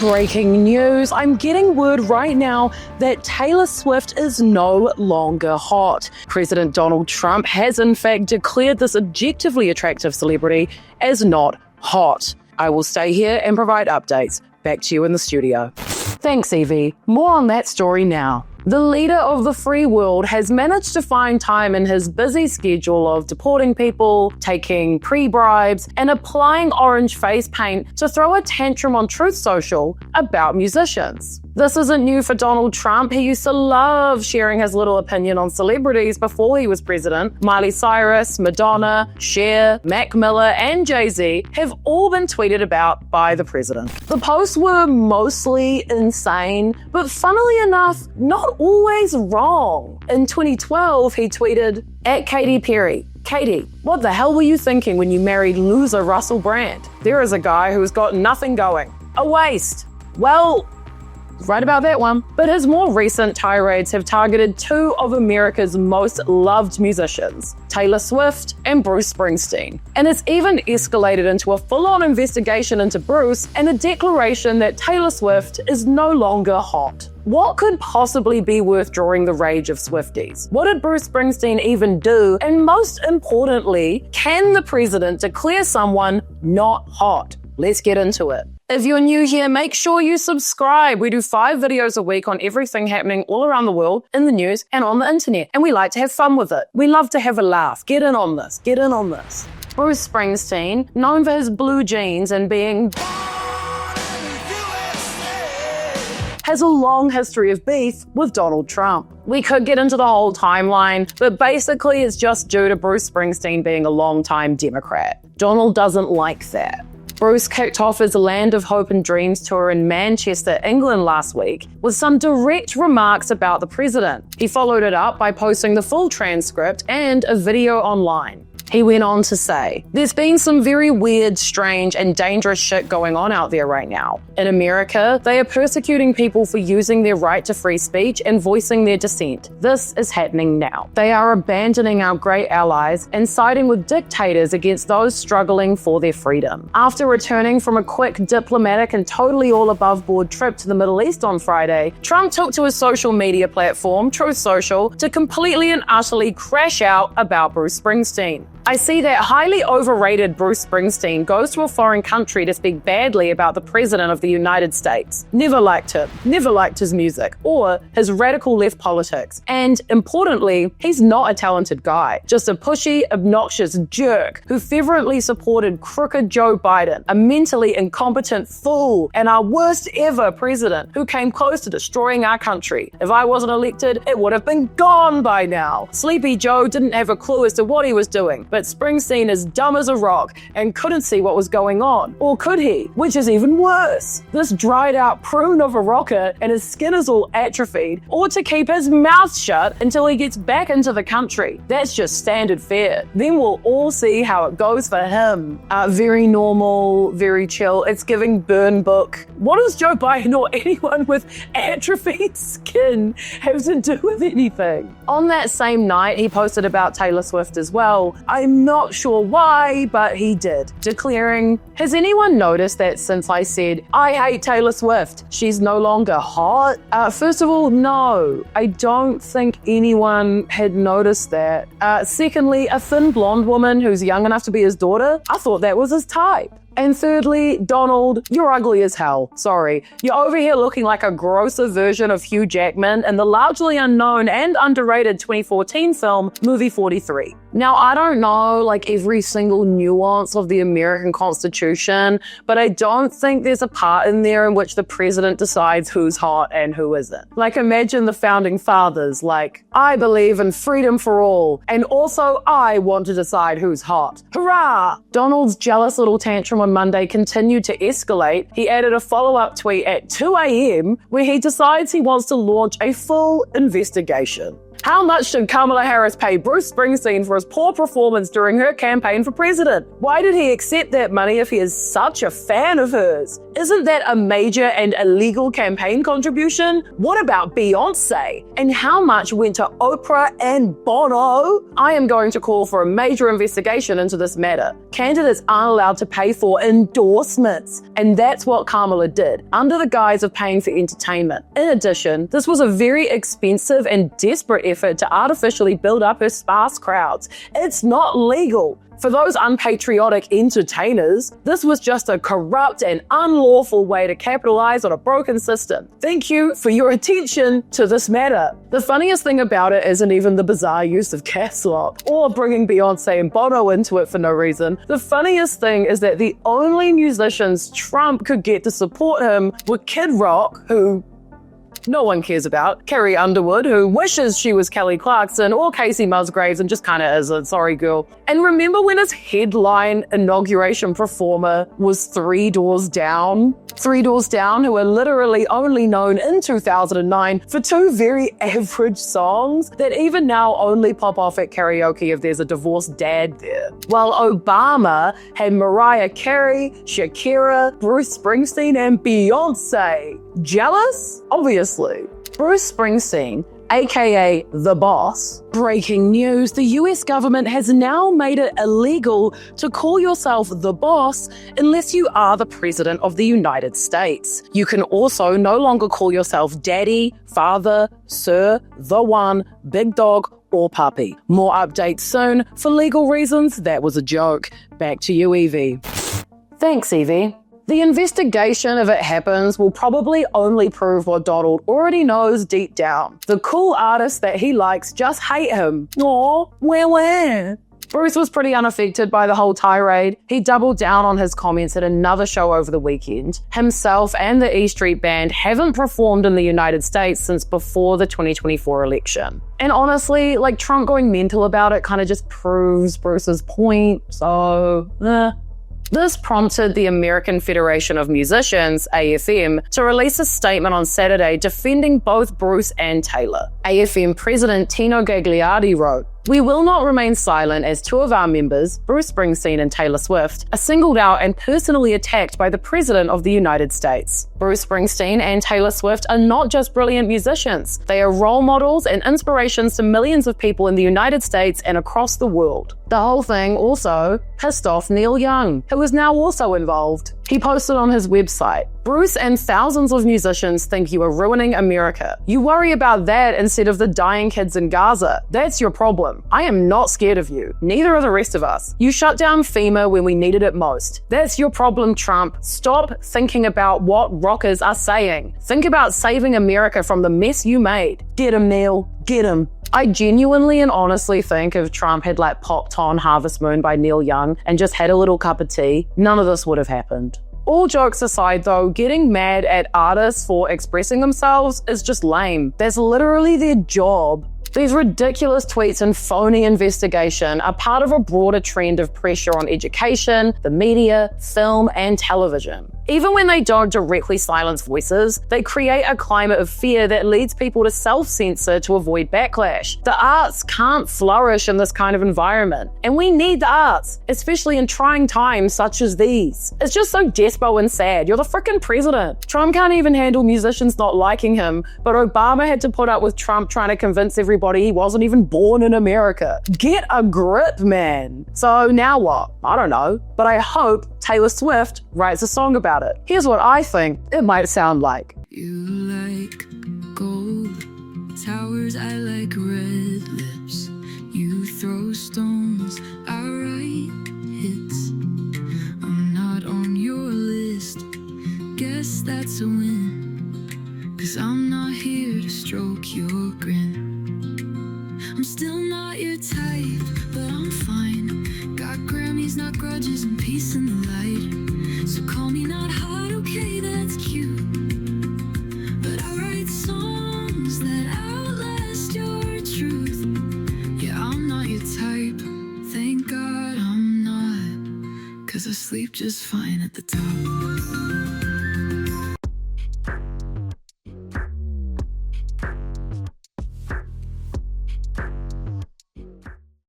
Breaking news, I'm getting word right now that Taylor Swift is no longer hot. President Donald Trump has in fact declared this objectively attractive celebrity as not hot. I will stay here and provide updates. Back to you in the studio. Thanks, Evie. More on that story now. The leader of the free world has managed to find time in his busy schedule of deporting people, taking pre-bribes, and applying orange face paint to throw a tantrum on Truth Social about musicians. This isn't new for Donald Trump. He used to love sharing his little opinion on celebrities before he was president. Miley Cyrus, Madonna, Cher, Mac Miller, and Jay-Z have all been tweeted about by the president. The posts were mostly insane, but funnily enough, not always wrong. In 2012, he tweeted, at Katy Perry, Katie, what the hell were you thinking when you married loser Russell Brand? There is a guy who's got nothing going. A waste. Well, right about that one. But his more recent tirades have targeted two of America's most loved musicians, Taylor Swift and Bruce Springsteen. And it's even escalated into a full-on investigation into Bruce and a declaration that Taylor Swift is no longer hot. What could possibly be worth drawing the rage of Swifties? What did Bruce Springsteen even do? And most importantly, can the president declare someone not hot? Let's get into it. If you're new here, make sure you subscribe. We do 5 videos a week on everything happening all around the world, in the news, and on the internet. And we like to have fun with it. We love to have a laugh. Get in on this. Get in on this. Bruce Springsteen, known for his blue jeans and being has a long history of beef with Donald Trump. We could get into the whole timeline, but basically it's just due to Bruce Springsteen being a longtime Democrat. Donald doesn't like that. Bruce kicked off his Land of Hope and Dreams tour in Manchester, England last week with some direct remarks about the president. He followed it up by posting the full transcript and a video online. He went on to say, there's been some very weird, strange, and dangerous shit going on out there right now. In America, they are persecuting people for using their right to free speech and voicing their dissent. This is happening now. They are abandoning our great allies and siding with dictators against those struggling for their freedom. After returning from a quick diplomatic and totally all above board trip to the Middle East on Friday, Trump took to his social media platform, Truth Social, to completely and utterly crash out about Bruce Springsteen. I see that highly overrated Bruce Springsteen goes to a foreign country to speak badly about the President of the United States. Never liked him, never liked his music, or his radical left politics. And importantly, he's not a talented guy, just a pushy, obnoxious jerk who fervently supported crooked Joe Biden, a mentally incompetent fool, and our worst ever president who came close to destroying our country. If I wasn't elected, it would have been gone by now. Sleepy Joe didn't have a clue as to what he was doing. But Springsteen is dumb as a rock and couldn't see what was going on. Or could he? Which is even worse. This dried out prune of a rocker and his skin is all atrophied ought to keep his mouth shut until he gets back into the country. That's just standard fare. Then we'll all see how it goes for him. Very normal, very chill. It's giving burn book. What does Joe Biden or anyone with atrophied skin have to do with anything? On that same night, he posted about Taylor Swift as well. I'm not sure why, but he did, declaring, has anyone noticed that since I said, I hate Taylor Swift, she's no longer hot? First of all, no, I don't think anyone had noticed that. Secondly, a thin blonde woman who's young enough to be his daughter, I thought that was his type. And thirdly, Donald, you're ugly as hell. Sorry. You're over here looking like a grosser version of Hugh Jackman in the largely unknown and underrated 2014 film, Movie 43. Now, I don't know like every single nuance of the American Constitution, but I don't think there's a part in there in which the president decides who's hot and who isn't. Like imagine the founding fathers, like, I believe in freedom for all, and also I want to decide who's hot. Hurrah! Donald's jealous little tantrum on Monday continued to escalate. He added a follow-up tweet at 2 a.m. where he decides he wants to launch a full investigation. How much did Kamala Harris pay Bruce Springsteen for his poor performance during her campaign for president? Why did he accept that money if he is such a fan of hers? Isn't that a major and illegal campaign contribution? What about Beyonce? And how much went to Oprah and Bono? I am going to call for a major investigation into this matter. Candidates aren't allowed to pay for endorsements, and that's what Kamala did, under the guise of paying for entertainment. In addition, this was a very expensive and desperate effort to artificially build up her sparse crowds. It's not legal. For those unpatriotic entertainers, this was just a corrupt and unlawful way to capitalize on a broken system. Thank you for your attention to this matter. The funniest thing about it isn't even the bizarre use of caps lock or bringing Beyonce and Bono into it for no reason. The funniest thing is that the only musicians Trump could get to support him were Kid Rock, who no one cares about, Carrie Underwood, who wishes she was Kelly Clarkson, or Casey Musgraves and just kind of isn't, sorry girl. And remember when his headline inauguration performer was Three Doors Down? Three Doors Down, who were literally only known in 2009 for two very average songs that even now only pop off at karaoke if there's a divorced dad there. While Obama had Mariah Carey, Shakira, Bruce Springsteen, and Beyonce. Jealous? Obviously. Bruce Springsteen, aka The Boss. Breaking news, the US government has now made it illegal to call yourself the boss unless you are the president of the United States. You can also no longer call yourself daddy, father, sir, the one, big dog, or puppy. More updates soon. For legal reasons, that was a joke. Back to you, Evie. Thanks, Evie. The investigation, if it happens, will probably only prove what Donald already knows deep down. The cool artists that he likes just hate him. Aw, where? Bruce was pretty unaffected by the whole tirade. He doubled down on his comments at another show over the weekend. Himself and the E Street Band haven't performed in the United States since before the 2024 election. And honestly, Trump going mental about it kind of just proves Bruce's point, so This prompted the American Federation of Musicians, AFM, to release a statement on Saturday defending both Bruce and Taylor. AFM President Tino Gagliardi wrote, "We will not remain silent as two of our members, Bruce Springsteen and Taylor Swift, are singled out and personally attacked by the President of the United States. Bruce Springsteen and Taylor Swift are not just brilliant musicians. They are role models and inspirations to millions of people in the United States and across the world." The whole thing also pissed off Neil Young, who is now also involved. He posted on his website, "Bruce and thousands of musicians think you are ruining America. You worry about that instead of the dying kids in Gaza. That's your problem. I am not scared of you. Neither are the rest of us. You shut down FEMA when we needed it most. That's your problem, Trump. Stop thinking about what rockers are saying. Think about saving America from the mess you made. Get him, Neil. Get him." I genuinely and honestly think if Trump had popped on Harvest Moon by Neil Young and just had a little cup of tea, none of this would have happened. All jokes aside though, getting mad at artists for expressing themselves is just lame. That's literally their job. These ridiculous tweets and phony investigation are part of a broader trend of pressure on education, the media, film, and television. Even when they don't directly silence voices, they create a climate of fear that leads people to self-censor to avoid backlash. The arts can't flourish in this kind of environment, and we need the arts, especially in trying times such as these. It's just so despo and sad. You're the frickin' president. Trump can't even handle musicians not liking him, but Obama had to put up with Trump trying to convince everybody he wasn't even born in America. Get a grip, man. So now what? I don't know, but I hope Taylor Swift writes a song about it. Here's what I think it might sound like. You like gold towers, I like red lips. You throw stones, I write hits. I'm not on your list, guess that's a win. 'Cause I'm not here to stroke your grin. I'm still not your type, but I'm fine. Got Grammys, not grudges, and peace in the light. So call me not hot, okay, that's cute. But I write songs that outlast your truth. Yeah, I'm not your type, thank God I'm not. 'Cause I sleep just fine at the top.